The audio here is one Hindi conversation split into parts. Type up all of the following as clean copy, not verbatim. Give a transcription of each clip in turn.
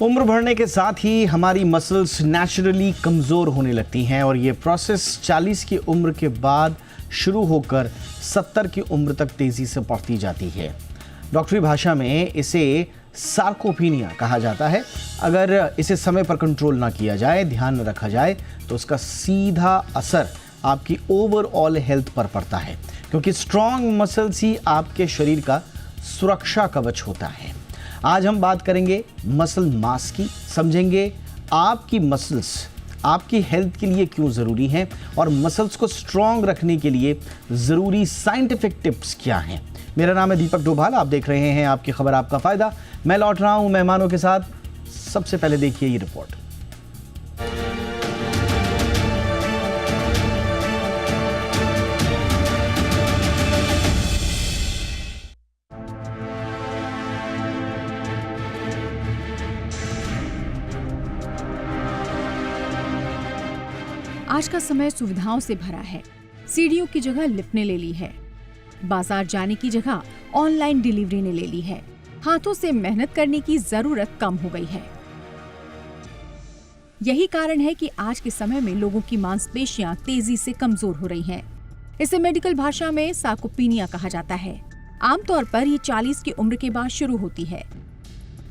उम्र बढ़ने के साथ ही हमारी मसल्स नेचुरली कमज़ोर होने लगती हैं और ये प्रोसेस 40 की उम्र के बाद शुरू होकर 70 की उम्र तक तेज़ी से बढ़ती जाती है। डॉक्टरी भाषा में इसे सार्कोपीनिया कहा जाता है। अगर इसे समय पर कंट्रोल ना किया जाए, ध्यान न रखा जाए, तो उसका सीधा असर आपकी ओवरऑल हेल्थ पर पड़ता है, क्योंकि स्ट्रॉन्ग मसल्स ही आपके शरीर का सुरक्षा कवच होता है। आज हम बात करेंगे मसल मास की, समझेंगे आपकी मसल्स आपकी हेल्थ के लिए क्यों ज़रूरी हैं और मसल्स को स्ट्रॉन्ग रखने के लिए ज़रूरी साइंटिफिक टिप्स क्या हैं। मेरा नाम है दीपक डोभाल, आप देख रहे हैं आपकी खबर आपका फ़ायदा। मैं लौट रहा हूं मेहमानों के साथ। सबसे पहले देखिए ये रिपोर्ट। आज का समय सुविधाओं से भरा है। सीढ़ियों की जगह लिफ्ट ने ले ली है। बाजार जाने की जगह ऑनलाइन डिलीवरी ने ले ली है। हाथों से मेहनत करने की जरूरत कम हो गई है। यही कारण है कि आज के समय में लोगों की मांसपेशियां तेजी से कमजोर हो रही हैं। इसे मेडिकल भाषा में सार्कोपीनिया कहा जाता है। आमतौर पर ये 40 की उम्र के बाद शुरू होती है,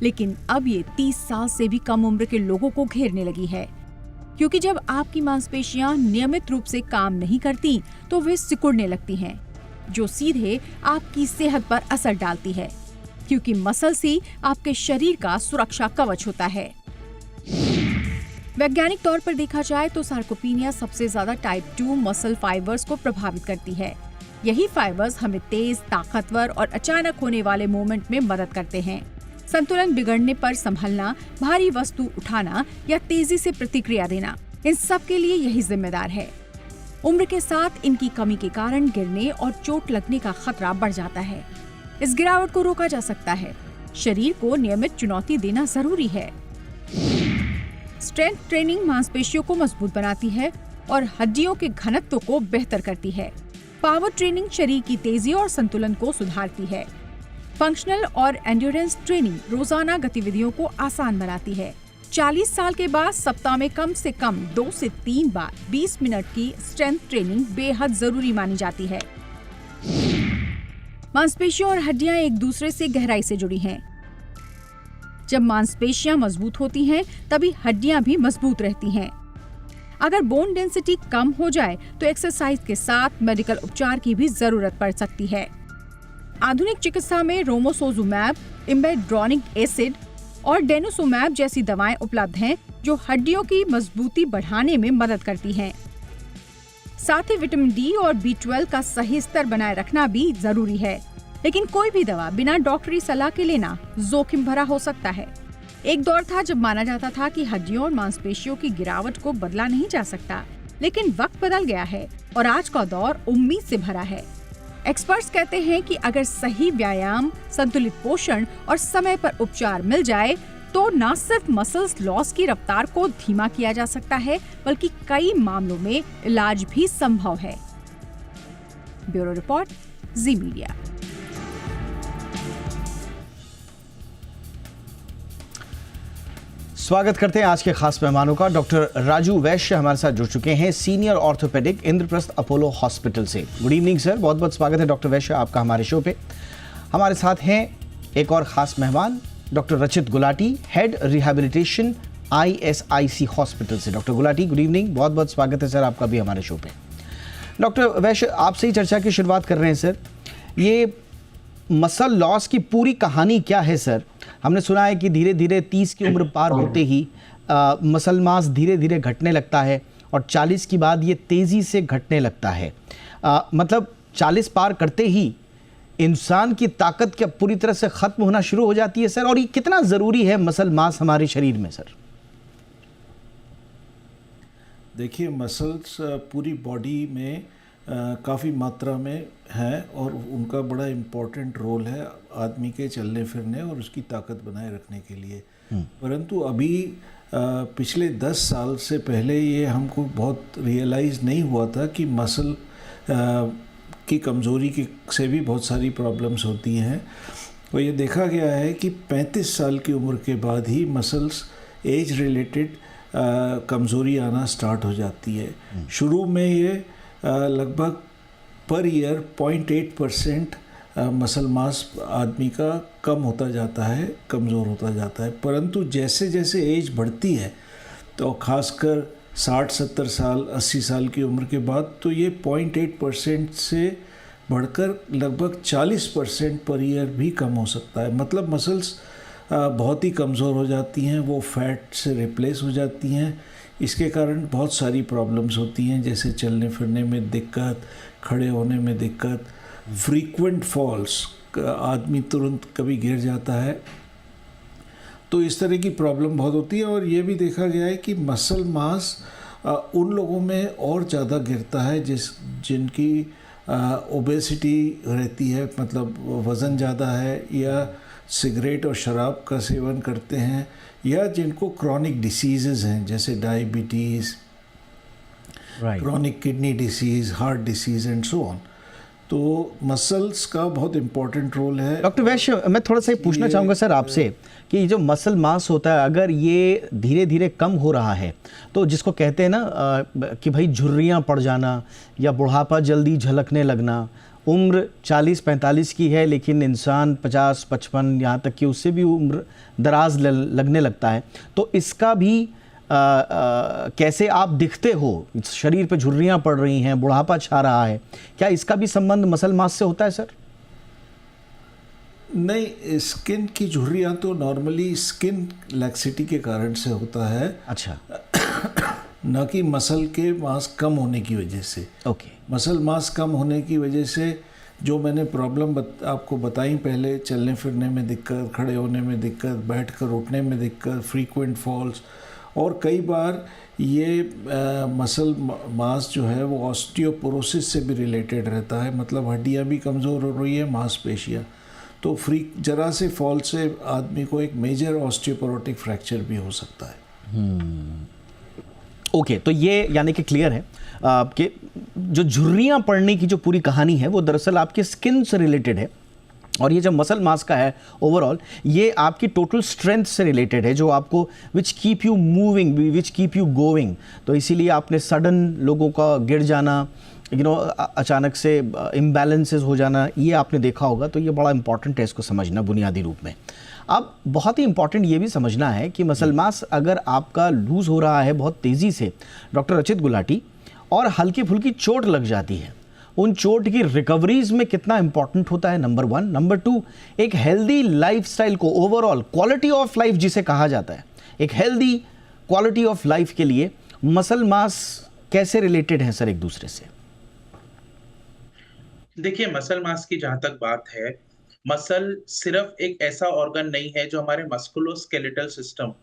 लेकिन अब ये 30 साल से भी कम उम्र के लोगों को घेरने लगी है, क्योंकि जब आपकी मांसपेशियां नियमित रूप से काम नहीं करती तो वे सिकुड़ने लगती हैं, जो सीधे आपकी सेहत पर असर डालती है, क्योंकि मसल्स ही आपके शरीर का सुरक्षा कवच होता है। वैज्ञानिक तौर पर देखा जाए तो सार्कोपीनिया सबसे ज्यादा टाइप 2 मसल फाइबर्स को प्रभावित करती है। यही फाइबर्स हमें तेज, ताकतवर और अचानक होने वाले मूवमेंट में मदद करते हैं। संतुलन बिगड़ने पर संभलना, भारी वस्तु उठाना या तेजी से प्रतिक्रिया देना, इन सब के लिए यही जिम्मेदार है। उम्र के साथ इनकी कमी के कारण गिरने और चोट लगने का खतरा बढ़ जाता है। इस गिरावट को रोका जा सकता है। शरीर को नियमित चुनौती देना जरूरी है। स्ट्रेंथ ट्रेनिंग मांसपेशियों को मजबूत बनाती है और हड्डियों के घनत्व को बेहतर करती है। पावर ट्रेनिंग शरीर की तेजी और संतुलन को सुधारती है। फंक्शनल और एंड्योरेंस ट्रेनिंग रोजाना गतिविधियों को आसान बनाती है। 40 साल के बाद सप्ताह में कम से कम 2 से 3 बार 20 मिनट की स्ट्रेंथ ट्रेनिंग बेहद जरूरी मानी जाती है। मांसपेशियां और हड्डियां एक दूसरे से गहराई से जुड़ी हैं। जब मांसपेशियां मजबूत होती हैं, तभी हड्डियां भी मजबूत रहती हैं। अगर बोन डेंसिटी कम हो जाए तो एक्सरसाइज के साथ मेडिकल उपचार की भी जरूरत पड़ सकती है। आधुनिक चिकित्सा में रोमोसोजुमैब, इम्बेड्रोनिक एसिड और डेनुसोमैब जैसी दवाएं उपलब्ध हैं, जो हड्डियों की मजबूती बढ़ाने में मदद करती हैं। साथ ही विटामिन डी और B12 का सही स्तर बनाए रखना भी जरूरी है, लेकिन कोई भी दवा बिना डॉक्टरी सलाह के लेना जोखिम भरा हो सकता है। एक दौर था जब माना जाता था कि हड्डियों और मांसपेशियों की गिरावट को बदला नहीं जा सकता, लेकिन वक्त बदल गया है और आज का दौर उम्मीद से भरा है। एक्सपर्ट्स कहते हैं कि अगर सही व्यायाम, संतुलित पोषण और समय पर उपचार मिल जाए तो न सिर्फ मसल्स लॉस की रफ्तार को धीमा किया जा सकता है, बल्कि कई मामलों में इलाज भी संभव है। ब्यूरो रिपोर्ट, जी मीडिया। स्वागत करते हैं आज के खास मेहमानों का। डॉक्टर राजू वैश्य हमारे साथ जुड़ चुके हैं, senior orthopaedic, Indraprastha Apollo hospital से। गुड इवनिंग सर, बहुत बहुत स्वागत है डॉक्टर वैश्य आपका हमारे शो पे। हमारे साथ हैं एक और खास मेहमान, doctor Rachit Gulati, head rehabilitation ISIC hospital से। डॉक्टर गुलाटी, गुड इवनिंग, बहुत बहुत स्वागत है सर आपका भी हमारे शो पे। डॉक्टर वैश्य, आपसे ही चर्चा की शुरुआत कर रहे हैं सर। ये मसल लॉस की पूरी कहानी क्या है सर? हमने सुना है कि धीरे धीरे 30 की उम्र पार होते ही मसल मास धीरे धीरे घटने लगता है और 40 के बाद ये तेज़ी से घटने लगता है। मतलब 40 पार करते ही इंसान की ताकत क्या पूरी तरह से ख़त्म होना शुरू हो जाती है सर? और ये कितना ज़रूरी है मसल मास हमारे शरीर में सर? देखिए, मसल्स पूरी बॉडी में काफ़ी मात्रा में है और उनका बड़ा इम्पोर्टेंट रोल है आदमी के चलने फिरने और उसकी ताकत बनाए रखने के लिए। परंतु अभी पिछले 10 साल से पहले ये हमको बहुत रियलाइज़ नहीं हुआ था कि मसल की कमज़ोरी से भी बहुत सारी प्रॉब्लम्स होती हैं और ये देखा गया है कि 35 साल की उम्र के बाद ही मसल्स एज रिलेटेड कमज़ोरी आना स्टार्ट हो जाती है। शुरू में ये लगभग पर ईयर 0.8% मसल मास आदमी का कम होता जाता है, कमज़ोर होता जाता है। परंतु जैसे जैसे एज बढ़ती है तो खासकर 60-70 साल 80 साल की उम्र के बाद तो ये 0.8% से बढ़कर लगभग 40% पर ईयर भी कम हो सकता है। मतलब मसल्स बहुत ही कमज़ोर हो जाती हैं, वो फैट से रिप्लेस हो जाती हैं। इसके कारण बहुत सारी प्रॉब्लम्स होती हैं, जैसे चलने फिरने में दिक्कत, खड़े होने में दिक्कत, फ्रीक्वेंट फॉल्स, आदमी तुरंत कभी गिर जाता है। तो इस तरह की प्रॉब्लम बहुत होती है। और ये भी देखा गया है कि मसल मास उन लोगों में और ज़्यादा गिरता है जिनकी ओबेसिटी रहती है, मतलब वज़न ज़्यादा है, या सिगरेट और शराब का सेवन करते हैं, या जिनको क्रॉनिक डिसीज़ेज़ हैं जैसे diabetes, chronic kidney disease, heart disease and so on. तो मसल्स का बहुत इम्पोर्टेंट रोल है। डॉक्टर वैश्य, मैं थोड़ा सा पूछना चाहूँगा सर आपसे कि जो मसल मास होता है अगर ये धीरे धीरे कम हो रहा है तो जिसको कहते हैं ना कि भाई झुर्रियाँ पड़ जाना या बुढ़ापा जल्दी झलकने लगना, उम्र 40-45 की है लेकिन इंसान 50-55 यहाँ तक कि उससे भी उम्र दराज लगने लगता है, तो इसका भी कैसे आप दिखते हो, शरीर पे झुर्रियाँ पड़ रही हैं, बुढ़ापा छा रहा है, क्या इसका भी संबंध मसल मास से होता है सर? नहीं, स्किन की झुर्रियाँ तो नॉर्मली स्किन लैक्सिटी के कारण से होता है। अच्छा। न कि मसल के मास कम होने की वजह से। ओके। मसल मास कम होने की वजह से जो मैंने प्रॉब्लम आपको बताई पहले, चलने फिरने में दिक्कत, खड़े होने में दिक्कत, बैठकर उठने में दिक्कत, फ्रीक्वेंट फॉल्स, और कई बार ये मसल मास जो है वो ऑस्टियोपोरोसिस से भी रिलेटेड रहता है, मतलब हड्डियाँ भी कमज़ोर हो रही है, मांसपेशियाँ। तो जरा से फॉल से आदमी को एक मेजर ऑस्टियोपोरोटिक फ्रैक्चर भी हो सकता है। ओके, तो ये यानी कि क्लियर है कि जो झुर्रियाँ पड़ने की जो पूरी कहानी है वो दरअसल आपके स्किन से रिलेटेड है, और ये जो मसल मास का है ओवरऑल ये आपकी टोटल स्ट्रेंथ से रिलेटेड है, जो आपको which keep you moving, which keep you going. तो इसीलिए आपने सडन लोगों का गिर जाना, अचानक से इम्बैलेंसेस हो जाना, ये आपने देखा होगा। तो ये बड़ा इंपॉर्टेंट है इसको समझना बुनियादी रूप में। अब बहुत ही इंपॉर्टेंट ये भी समझना है कि मसल मास अगर आपका लूज़ हो रहा है बहुत तेज़ी से डॉक्टर रचित गुलाटी, और हल्की फुल्की चोट लग जाती है, उन चोट की रिकवरीज में कितना इंपॉर्टेंट होता है, नंबर 1। नंबर 2, एक हेल्दी लाइफस्टाइल को, ओवरऑल क्वालिटी ऑफ लाइफ जिसे कहा जाता है, एक हेल्दी क्वालिटी ऑफ लाइफ के लिए मसल मास कैसे रिलेटेड है सर एक दूसरे से? देखिए, मसल मास की जहां तक बात है, मसल सिर्फ एक ऐसा ऑर्गन नहीं है जो हमारे मस्कुलोस्केलेटल सिस्टम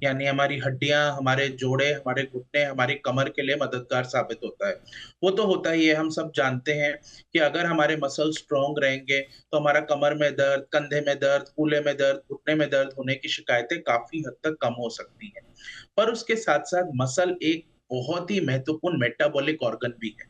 यानी हमारी हड्डियां, हमारे जोड़े, हमारे घुटने, हमारी कमर के लिए मददगार साबित होता है। वो तो होता ही है, हम सब जानते हैं कि अगर हमारे मसल स्ट्रॉन्ग रहेंगे तो हमारा कमर में दर्द, कंधे में दर्द, कूल्हे में दर्द, घुटने में दर्द होने की शिकायतें काफी हद तक कम हो सकती हैं। पर उसके साथ साथ मसल एक बहुत ही महत्वपूर्ण मेटाबॉलिक ऑर्गन भी है।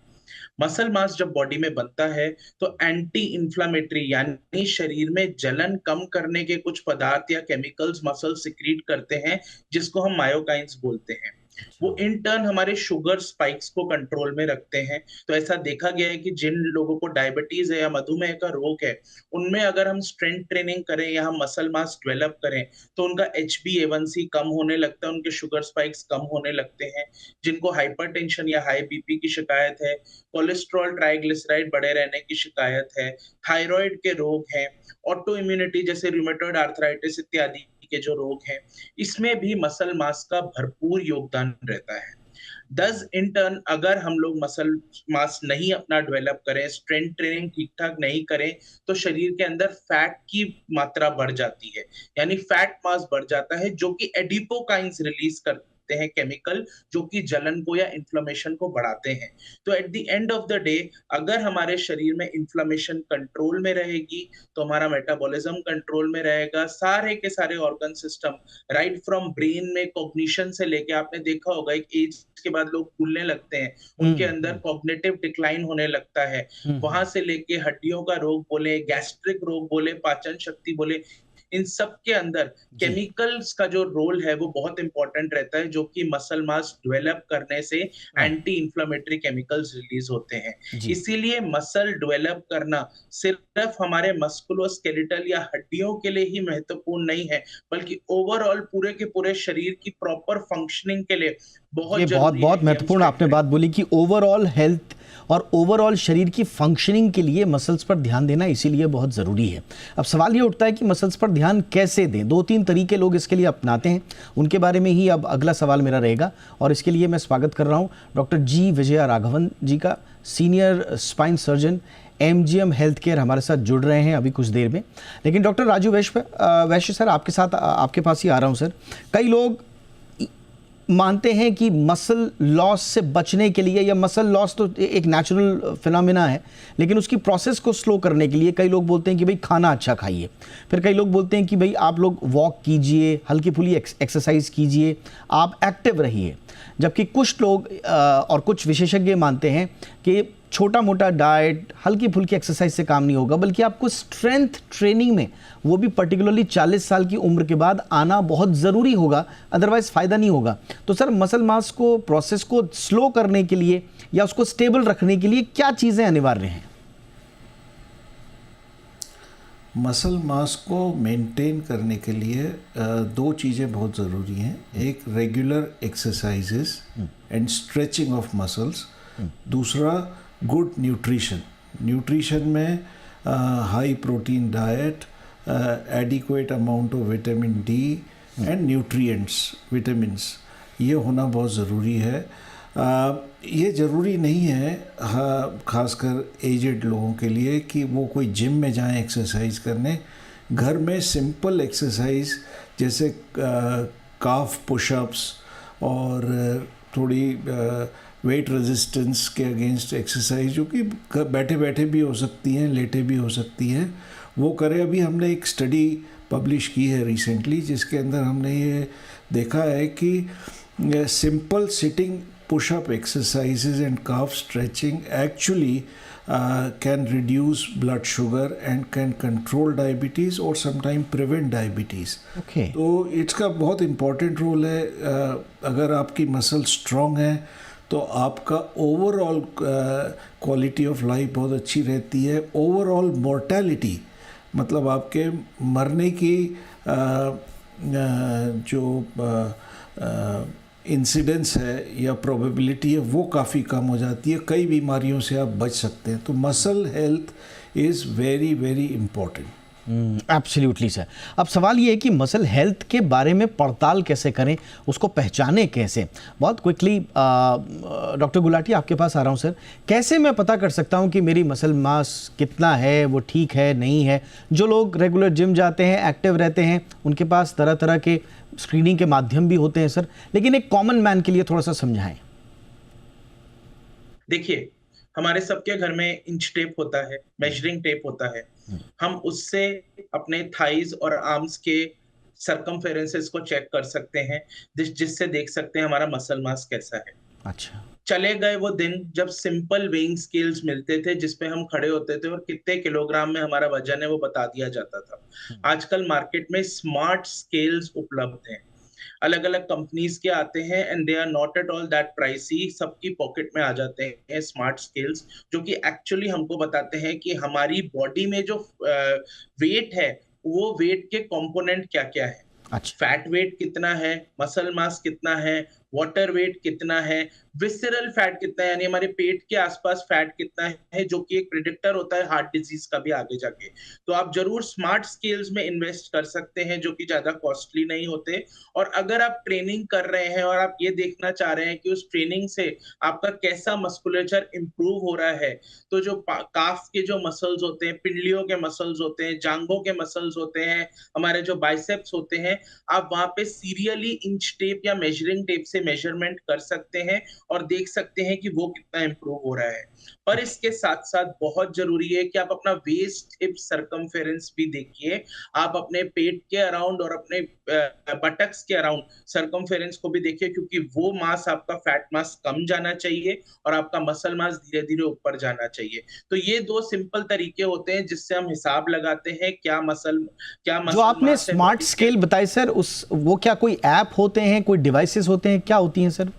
मसल मास जब बॉडी में बनता है तो एंटी इंफ्लामेटरी यानी शरीर में जलन कम करने के कुछ पदार्थ या केमिकल्स मसल सिक्रीट करते हैं, जिसको हम मायोकाइंस बोलते हैं। वो इन टर्न हमारे शुगर स्पाइक्स को कंट्रोल में रखते हैं। तो ऐसा देखा गया है कि जिन लोगों को डायबिटीज है या मधुमेह का रोग है, उनमें अगर हम स्ट्रेंथ ट्रेनिंग करें या हम मसल मास डेवलप करें तो उनका HbA1c कम होने लगता है, उनके शुगर स्पाइक्स कम होने लगते हैं। जिनको हाइपरटेंशन या हाई बीपी की शिकायत है, कोलेस्ट्रॉल ट्राइग्लिसराइड बढ़े रहने की शिकायत है, थायराइड के रोग हैं, ऑटो इम्यूनिटी जैसे रूमेटॉइड आर्थराइटिस इत्यादि के जो रोग हैं, इसमें भी मसल मास का भरपूर योगदान रहता है। 10 इन टर्न अगर हम लोग मसल मास नहीं अपना डेवलप करें, स्ट्रेंथ ट्रेनिंग ठीक ठाक नहीं करें, तो शरीर के अंदर फैट की मात्रा बढ़ जाती है, यानी फैट मास बढ़ जाता है, जो कि एडिपोकाइंस रिलीज करते लगते हैं केमिकल जो कि जलन को या इन्फ्लेमेशन को बढ़ाते हैं। तो at the end of the day अगर हमारे शरीर में इन्फ्लेमेशन कंट्रोल में रहेगी तो हमारा मेटाबॉलिज्म कंट्रोल में रहेगा, सारे के सारे organ system right from brain में कॉग्निशन से लेके, आपने देखा होगा एक एज के बाद लोग भूलने लगते हैं, उनके अंदर कॉग्निटिव डिक्लाइन होने लगता है, वहां से लेके हड्डियों का रोग बोले, गैस्ट्रिक रोग बोले, पाचन शक्ति बोले, इन सब के अंदर केमिकल्स का जो रोल है वो बहुत इंपॉर्टेंट रहता है, जो कि मसल मास डेवलप करने से एंटी इंफ्लेमेटरी केमिकल्स रिलीज होते हैं। जी। इसीलिए मसल डेवलप करना सिर्फ हमारे मस्कुलोस्केलेटल या हड्डियों के लिए ही महत्वपूर्ण नहीं है, बल्कि ओवरऑल पूरे के पूरे शरीर की प्रॉपर फंक्शनिंग के लिए बहुत ये बहुत जरूरी है बहुत कि हम महत्वपूर्ण आपने strength बात बोली कि ओवरऑल हेल्थ और ओवरऑल शरीर की फंक्शनिंग के लिए मसल्स पर ध्यान देना इसीलिए बहुत ज़रूरी है। अब सवाल ये उठता है कि मसल्स पर ध्यान कैसे दें। 2-3 तरीके लोग इसके लिए अपनाते हैं, उनके बारे में ही अब अगला सवाल मेरा रहेगा और इसके लिए मैं स्वागत कर रहा हूँ डॉक्टर जी विजया राघवन जी का, senior spine surgeon MGM health care हमारे साथ जुड़ रहे हैं अभी कुछ देर में। लेकिन डॉक्टर राजू वैश्य सर, आपके पास ही आ रहा हूँ सर। कई लोग मानते हैं कि मसल लॉस से बचने के लिए, या मसल लॉस तो एक नेचुरल फिनोमेना है, लेकिन उसकी प्रोसेस को स्लो करने के लिए कई लोग बोलते हैं कि भाई खाना अच्छा खाइए, फिर कई लोग बोलते हैं कि भाई आप लोग वॉक कीजिए, हल्की फुल्की एक्सरसाइज कीजिए, आप एक्टिव रहिए। जबकि कुछ लोग और कुछ विशेषज्ञ मानते हैं कि छोटा मोटा डाइट, हल्की फुल्की एक्सरसाइज से काम नहीं होगा, बल्कि आपको स्ट्रेंथ ट्रेनिंग में, वो भी पर्टिकुलरली 40 साल की उम्र के बाद आना बहुत ज़रूरी होगा, अदरवाइज फ़ायदा नहीं होगा। तो सर, मसल मास को, प्रोसेस को स्लो करने के लिए या उसको स्टेबल रखने के लिए क्या चीज़ें अनिवार्य हैं? मसल मास को मेंटेन करने के लिए दो चीज़ें बहुत ज़रूरी हैं। एक regular exercises and stretching of muscles, दूसरा गुड न्यूट्रिशन में high protein diet, adequate amount of vitamin D and nutrients, vitamins, ये होना बहुत ज़रूरी है। ये ज़रूरी नहीं है खासकर एजेड लोगों के लिए कि वो कोई जिम में जाएं एक्सरसाइज करने। घर में सिंपल एक्सरसाइज जैसे काफ पुशअप्स और थोड़ी वेट रेजिस्टेंस के अगेंस्ट एक्सरसाइज, जो कि बैठे बैठे भी हो सकती हैं, लेटे भी हो सकती हैं, वो करें। अभी हमने एक स्टडी पब्लिश की है रिसेंटली, जिसके अंदर हमने ये देखा है कि simple sitting push-up exercises and calf stretching actually can reduce blood sugar and can control diabetes or sometimes prevent diabetes. Okay. तो इसका बहुत इम्पॉर्टेंट रोल है। अगर आपकी मसल स्ट्रॉन्ग है तो आपका ओवरऑल क्वालिटी ऑफ लाइफ बहुत अच्छी रहती है। ओवरऑल मोर्टेलिटी, मतलब आपके मरने की जो इंसिडेंस है या प्रोबेबिलिटी है वो काफ़ी कम हो जाती है। कई बीमारियों से आप बच सकते हैं। तो muscle health is very very important. Absolutely sir. अब सवाल ये है कि मसल हेल्थ के बारे में पड़ताल कैसे करें, उसको पहचानें कैसे? बहुत क्विकली डॉक्टर गुलाटी आपके पास आ रहा हूँ सर। कैसे मैं पता कर सकता हूँ कि मेरी मसल मास कितना है, वो ठीक है नहीं है? जो लोग रेगुलर जिम जाते हैं, एक्टिव रहते हैं, उनके पास तरह तरह के स्क्रीनिंग के माध्यम भी होते हैं सर, लेकिन एक कॉमन मैन के लिए थोड़ा सा समझाएं। देखिए, हमारे सबके घर में इंच टेप होता है, मेजरिंग टेप होता है। हम उससे अपने थाइज और आर्म्स के सरकमफेरेंसेस को चेक कर सकते हैं, जिससे देख सकते हैं हमारा मसल मास कैसा है। अच्छा। चले गए वो दिन जब सिंपल वेइंग स्केल्स मिलते थे, जिसपे हम खड़े होते थे और कितने किलोग्राम में हमारा वजन है वो बता दिया जाता था। आजकल मार्केट में स्मार्ट स्केल्स उपलब्ध हैं, अलग अलग कंपनीज के आते हैं and they are not at all that pricey. सबकी पॉकेट में आ जाते हैं स्मार्ट स्केल्स, जो कि एक्चुअली हमको बताते हैं कि हमारी बॉडी में जो वेट है, वो वेट के कंपोनेंट क्या क्या है। अच्छा। फैट वेट कितना है, मसल मास कितना है, वाटर वेट कितना है, विसरल फैट कितना है, यानी हमारे पेट के आसपास फैट कितना है, जो कि एक प्रिडिक्टर होता है हार्ट डिजीज का भी आगे जाके। तो आप जरूर स्मार्ट स्केल्स में इन्वेस्ट कर सकते हैं, जो कि ज्यादा कॉस्टली नहीं होते। और अगर आप ट्रेनिंग कर रहे हैं और आप ये देखना चाह रहे हैं कि उस ट्रेनिंग से आपका कैसा मस्कुलेचर इंप्रूव हो रहा है, तो जो काफ के जो मसल्स होते हैं, पिंडलियों के मसल्स होते हैं, जांघों के मसल्स होते हैं, हमारे जो बाइसेप्स होते हैं, आप वहां पे सीरियली इंच टेप या मेजरिंग टेप से मेजरमेंट कर सकते हैं और देख सकते हैं कि वो कितना इंप्रूव हो रहा है। पर इसके साथ साथ बहुत जरूरी है कि आप अपना वेस्ट हिप सर्कमफेरेंस भी देखिए। आप अपने पेट के अराउंड और अपने बटक्स के अराउंड सर्कमफेरेंस को भी देखिए, क्योंकि वो मास, आपका फैट मास कम जाना चाहिए और आपका मसल मास धीरे धीरे ऊपर जाना चाहिए। तो ये 2 सिंपल तरीके होते हैं जिससे हम हिसाब लगाते हैं क्या मसल जो आपने मास है स्मार्ट body के। स्केल बताई सर, उस वो क्या कोई ऐप होते हैं, कोई डिवाइसेस होते हैं, क्या होती हैं सर?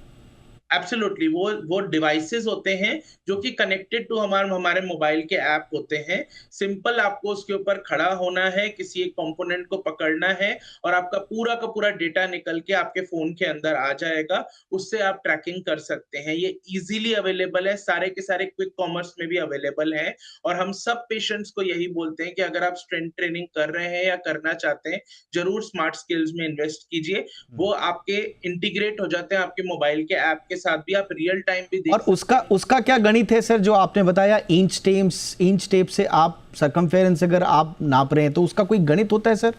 एब्सोल्युटली, वो डिवाइसेस होते हैं जो कि कनेक्टेड टू हमारे मोबाइल के ऐप होते हैं। सिंपल आपको उसके ऊपर खड़ा होना है, किसी एक कंपोनेंट को पकड़ना है और आपका पूरा का पूरा डेटा निकल के आपके फोन के अंदर आ जाएगा। उससे आप ट्रैकिंग कर सकते हैं। ये इजीली अवेलेबल है, सारे के सारे क्विक कॉमर्स में भी अवेलेबल है। और हम सब पेशेंट्स को यही बोलते हैं कि अगर आप स्ट्रेंथ ट्रेनिंग कर रहे हैं या करना चाहते हैं, जरूर स्मार्ट स्किल्स में इन्वेस्ट कीजिए। वो आपके इंटीग्रेट हो जाते हैं आपके मोबाइल के ऐप के साथ भी, आप रियल टाइम भी देख और उसका क्या गणित है सर, जो आपने बताया इंच टेप से आप सरकमफेरेंस अगर आप नाप रहे हैं, तो उसका कोई गणित होता है सर?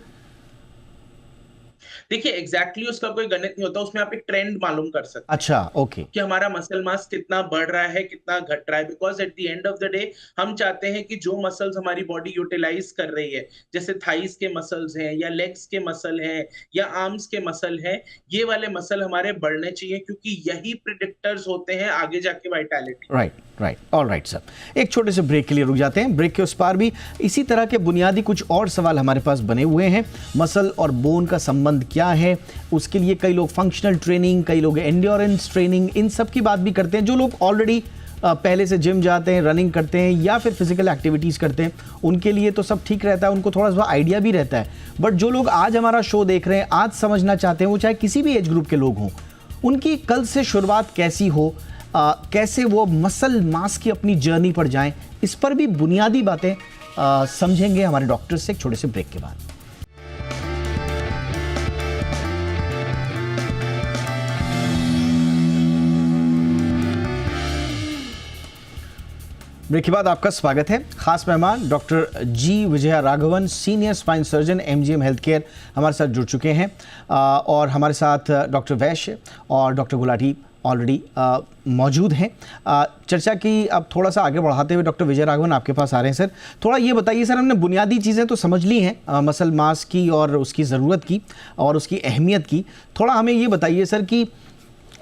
देखिए, एग्जैक्टली उसका कोई गणित नहीं होता, उसमें आप एक ट्रेंड मालूम कर सकते हैं अच्छा, ओके। कि हमारा मसल मास कितना बढ़ रहा है, कितना घट रहा है। Because at the end of the day हम चाहते हैं कि जो मसल्स हमारी बॉडी यूटिलाइज कर रही है, जैसे थाइस के मसल्स हैं या लेग्स के मसल हैं या आर्म्स के मसल हैं, ये वाले मसल हमारे बढ़ने चाहिए, क्योंकि यही प्रिडिक्टर्स होते हैं आगे जाके vitality. Right, all right sir. एक छोटे से ब्रेक के लिए रुक जाते हैं। ब्रेक के उस पार भी इसी तरह के बुनियादी कुछ और सवाल हमारे पास बने हुए हैं। मसल और बोन का संबंध क्या है, उसके लिए कई लोग फंक्शनल ट्रेनिंग, कई लोग एंड्योरेंस ट्रेनिंग, इन सब की बात भी करते हैं। जो लोग ऑलरेडी पहले से जिम जाते हैं, रनिंग करते हैं या फिर फिजिकल एक्टिविटीज़ करते हैं, उनके लिए तो सब ठीक रहता है, उनको थोड़ा सा आइडिया भी रहता है। बट जो लोग आज हमारा शो देख रहे हैं, आज समझना चाहते हैं, वो चाहे किसी भी एज ग्रुप के लोग हों, उनकी कल से शुरुआत कैसी हो, कैसे वो मसल मास की अपनी जर्नी पर जाएं, इस पर भी बुनियादी बातें समझेंगे हमारे डॉक्टर से एक छोटे से ब्रेक के बाद। ब्रेक के बाद आपका स्वागत है। खास मेहमान doctor G Vijaya Raghavan, senior spine surgeon, MGM health care, हमारे साथ जुड़ चुके हैं। और हमारे साथ डॉक्टर वैश्य और डॉक्टर गुलाटी ऑलरेडी मौजूद हैं। चर्चा की अब थोड़ा सा आगे बढ़ाते हुए डॉक्टर विजय राघवन आपके पास आ रहे हैं। सर, थोड़ा ये बताइए सर, हमने बुनियादी चीज़ें तो समझ ली हैं, मसल मास की और उसकी ज़रूरत की और उसकी अहमियत की। थोड़ा हमें ये बताइए सर कि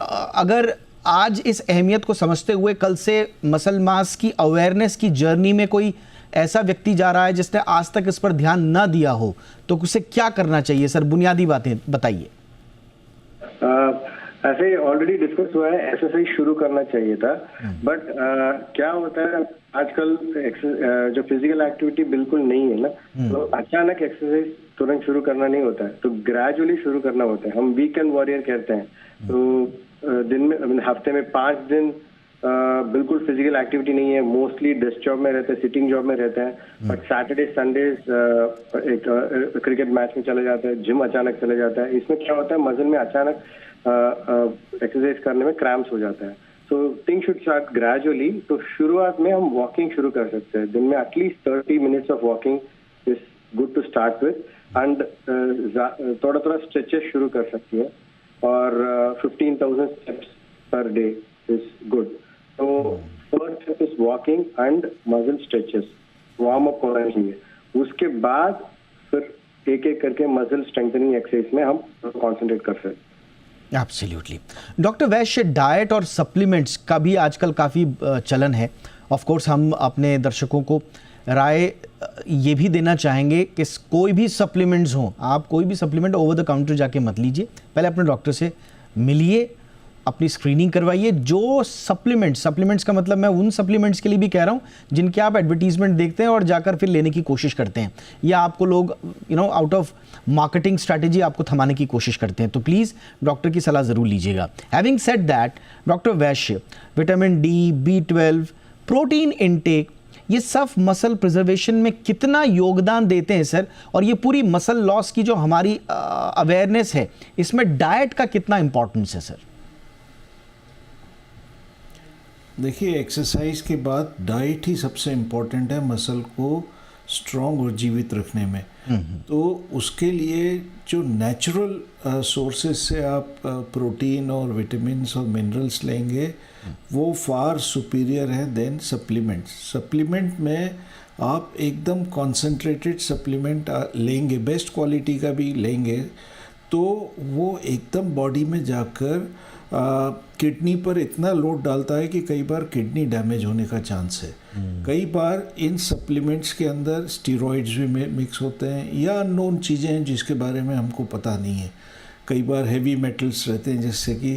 अगर आज इस अहमियत को समझते हुए कल से मसल मास की अवेयरनेस की जर्नी में कोई ऐसा व्यक्ति जा रहा है जिसने आज तक इस पर ध्यान ना दिया हो, तो उसे क्या करना चाहिए सर? बुनियादी बातें बताइए। ऐसे ऑलरेडी डिस्कस हुआ है, एक्सरसाइज शुरू करना चाहिए था। बट क्या होता है आजकल, जो फिजिकल एक्टिविटी बिल्कुल नहीं है ना, तो अचानक एक्सरसाइज तुरंत शुरू करना नहीं होता है, तो ग्रेजुअली शुरू करना होता है। हम वीकेंड वॉरियर कहते हैं। तो दिन में, हफ्ते में 5 दिन बिल्कुल फिजिकल एक्टिविटी नहीं है, मोस्टली डेस्क जॉब में रहते हैं, सिटिंग जॉब में रहते हैं। बट सैटरडे संडेज एक क्रिकेट मैच में चले जाते हैं, जिम अचानक चले जाता है। इसमें क्या होता है, मसल में अचानक एक्सरसाइज करने में क्रैम्प्स हो जाता है। So thing should start gradually. तो शुरुआत में हम वॉकिंग शुरू कर सकते हैं। दिन में at least 30 minutes of walking is good to start with. And थोड़ा थोड़ा स्ट्रेचेस शुरू कर सकती है और 15,000 steps per day is good. तो first step is walking and muscle stretches, warm up होना चाहिए। उसके बाद फिर एक एक करके मसल स्ट्रेंथनिंग एक्सरसाइज में हम कॉन्सेंट्रेट कर सकते हैं। एब्सोल्युटली। डॉक्टर वैश्य, डाइट और सप्लीमेंट्स का भी आजकल काफ़ी चलन है। ऑफ कोर्स हम अपने दर्शकों को राय ये भी देना चाहेंगे कि कोई भी सप्लीमेंट्स हों, आप कोई भी सप्लीमेंट ओवर द काउंटर जाके मत लीजिए। पहले अपने डॉक्टर से मिलिए, अपनी स्क्रीनिंग करवाइए। जो सप्लीमेंट्स का मतलब मैं उन सप्लीमेंट्स के लिए भी कह रहा हूँ जिनके आप एडवर्टीजमेंट देखते हैं और जाकर फिर लेने की कोशिश करते हैं, या आपको लोग आउट ऑफ मार्केटिंग स्ट्रैटेजी आपको थमाने की कोशिश करते हैं, तो प्लीज़ डॉक्टर की सलाह ज़रूर लीजिएगा। Having said that, doctor Vysya, vitamin D, B12, protein intake, ये सब मसल प्रिजर्वेशन में कितना योगदान देते हैं सर? और ये पूरी मसल लॉस की जो हमारी अवेयरनेस है, इसमें डाइट का कितना इंपॉर्टेंस है सर? देखिए, एक्सरसाइज के बाद डाइट ही सबसे इम्पोर्टेंट है मसल को स्ट्रॉन्ग और जीवित रखने में। तो उसके लिए जो नेचुरल सोर्सेज से आप प्रोटीन और विटामिन्स और मिनरल्स लेंगे वो फार सुपीरियर है देन सप्लीमेंट्स। सप्लीमेंट में आप एकदम कॉन्सेंट्रेटेड सप्लीमेंट लेंगे, बेस्ट क्वालिटी का भी लेंगे, तो वो एकदम बॉडी में जाकर किडनी पर इतना लोड डालता है कि कई बार किडनी डैमेज होने का चांस है। कई बार इन सप्लीमेंट्स के अंदर स्टीरॉइड्स भी मिक्स होते हैं या अननोन चीज़ें हैं जिसके बारे में हमको पता नहीं है। कई बार हेवी मेटल्स रहते हैं जिससे कि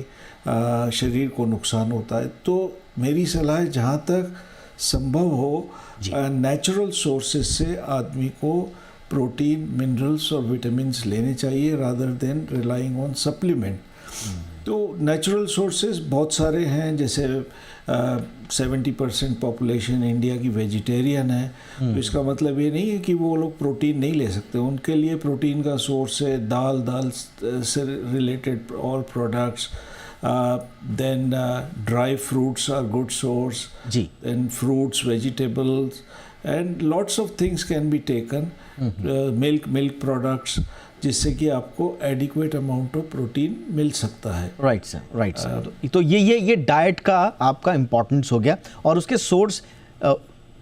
शरीर को नुकसान होता है। तो मेरी सलाह है जहाँ तक संभव हो नेचुरल सोर्सेज से आदमी को प्रोटीन, मिनरल्स और विटामिन्स लेने चाहिए rather than relying on supplement. तो नेचुरल सोर्सेज बहुत सारे हैं, जैसे 70% पॉपुलेशन इंडिया की वेजिटेरियन है, तो इसका मतलब ये नहीं है कि वो लोग प्रोटीन नहीं ले सकते। उनके लिए प्रोटीन का सोर्स है दाल से related all products, then dry fruits are good source, then fruits, vegetables, and lots of things can be taken, milk products, जिससे कि आपको एडिक्वेट अमाउंट ऑफ प्रोटीन मिल सकता है। Right sir. तो ये डाइट का आपका इम्पोर्टेंस हो गया, और उसके सोर्स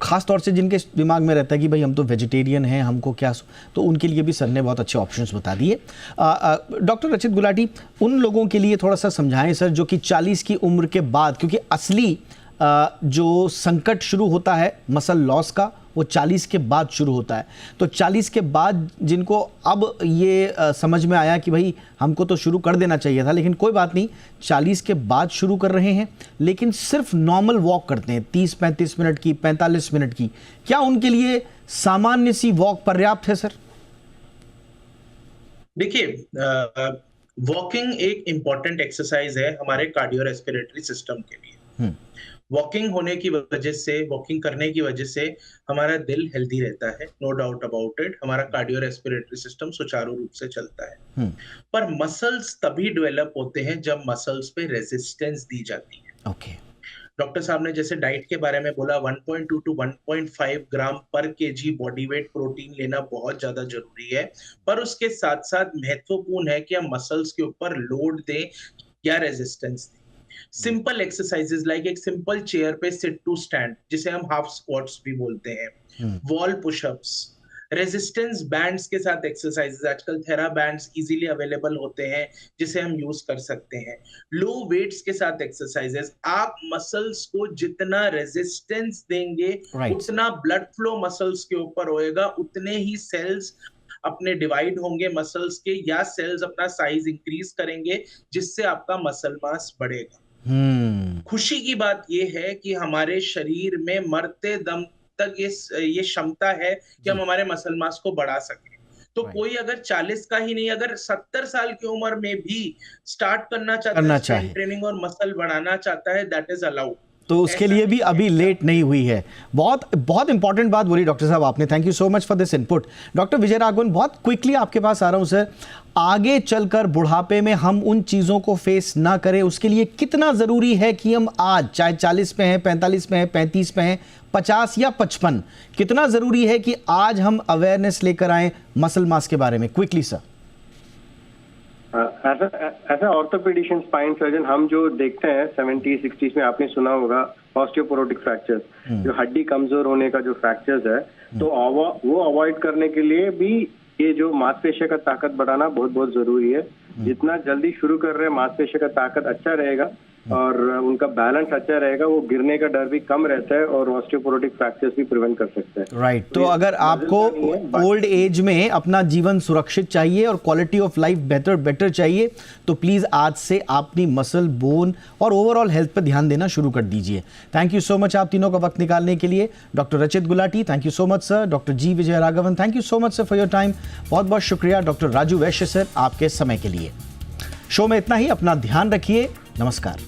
खास तौर से जिनके दिमाग में रहता है कि भाई हम तो वेजिटेरियन हैं, हमको क्या, तो उनके लिए भी सर ने बहुत अच्छे ऑप्शंस बता दिए। डॉक्टर रचित गुलाटी, उन लोगों के लिए थोड़ा सा समझाएं सर जो कि 40 की उम्र के बाद, क्योंकि असली जो संकट शुरू होता है मसल लॉस का वो 40 के बाद शुरू होता है। तो 40 के बाद जिनको अब ये समझ में आया कि भाई हमको तो शुरू कर देना चाहिए था, लेकिन कोई बात नहीं, 40 के बाद शुरू कर रहे हैं, लेकिन सिर्फ नॉर्मल वॉक करते हैं 30-35 मिनट की, 45 मिनट की, क्या उनके लिए सामान्य सी वॉक पर्याप्त है सर? देखिए, वॉकिंग एक इम्पॉर्टेंट एक्सरसाइज है हमारे कार्डियो रेस्पिरेटरी सिस्टम के लिए। वॉकिंग करने की वजह से हमारा दिल हेल्दी रहता है, नो डाउट अबाउट इट। हमारा कार्डियो रेस्पिरेटरी सिस्टम सुचारू रूप से चलता है। पर मसल्स तभी डेवलप होते हैं जब मसल्स पे रेजिस्टेंस दी जाती है। ओके। डॉक्टर साहब ने जैसे डाइट के बारे में बोला, 1.2 to 1.5 ग्राम पर केजी बॉडी वेट प्रोटीन लेना बहुत ज्यादा जरूरी है, पर उसके साथ साथ महत्वपूर्ण है कि हम मसल्स के ऊपर लोड दें या रेजिस्टेंस दें। सिंपल एक्सरसाइजेस लाइक एक सिंपल चेयर पे सिट टू स्टैंड, जिसे हम हाफ स्क्वाट्स भी बोलते हैं, वॉल पुशअप्स, रेजिस्टेंस बैंड्स के साथ एक्सरसाइजेस, आजकल थेरा बैंड्स इजीली अवेलेबल होते हैं जिसे हम यूज कर सकते हैं, लो वेट्स के साथ एक्सरसाइजेस। आप मसल्स को जितना रेजिस्टेंस देंगे उतना ब्लड फ्लो मसल्स के ऊपर होएगा, उतने ही सेल्स अपने डिवाइड होंगे मसल्स के, या सेल्स अपना साइज इंक्रीज करेंगे, जिससे आपका मसल मास बढ़ेगा। खुशी की बात यह है कि हमारे शरीर में मरते दम तक ये क्षमता है कि हम हमारे मसल मास को बढ़ा सकें। तो कोई अगर 40 का ही नहीं, अगर 70 साल की उम्र में भी स्टार्ट करना चाहता है ट्रेनिंग और मसल बढ़ाना चाहता है, दैट इज अलाउड। तो उसके लिए भी अभी लेट नहीं हुई है। बहुत इंपॉर्टेंट बात बोली डॉक्टर साहब आपने, thank you so much for this input. Doctor Vijay Raghavan, बहुत क्विकली आपके पास आ रहा हूं सर, आगे चलकर बुढ़ापे में हम उन चीज़ों को फेस ना करें, उसके लिए कितना ज़रूरी है कि हम आज, चाहे 40 पे हैं, 45 पे हैं, 35 पे हैं, 50 या 55, कितना ज़रूरी है कि आज हम अवेयरनेस लेकर आए मसल मास के बारे में? Quickly sir. ऐसा ऑर्थोपेडिशियन, स्पाइन सर्जन हम जो देखते हैं 70-60s में, आपने सुना होगा ऑस्टियोपोरोटिक फ्रैक्चर्स, जो हड्डी कमजोर होने का जो फ्रैक्चर्स है, तो वो अवॉइड करने के लिए भी ये जो मांसपेशियों का ताकत बढ़ाना बहुत बहुत जरूरी है। जितना जल्दी शुरू कर रहे हैं मांसपेशियों का ताकत अच्छा रहेगा, और उनका बैलेंस अच्छा रहेगा, वो गिरने का डर भी कम रहता है और ऑस्टियोपोरोटिक फ्रैक्चर्स भी प्रिवेंट कर सकते हैं। राइट। तो अगर आपको ओल्ड एज में अपना जीवन सुरक्षित चाहिए और क्वालिटी ऑफ लाइफ बेटर चाहिए तो प्लीज आज से अपनी मसल, बोन और ओवरऑल हेल्थ पर ध्यान देना शुरू कर दीजिए। थैंक यू सो मच आप तीनों का वक्त निकालने के लिए। Doctor Rachit Gulati, thank you so much sir. Doctor G Vijay Raghavan, thank you so much sir for your time. बहुत बहुत शुक्रिया डॉक्टर राजू वैश्य सर आपके समय के लिए। शो में इतना ही, अपना ध्यान रखिए, नमस्कार।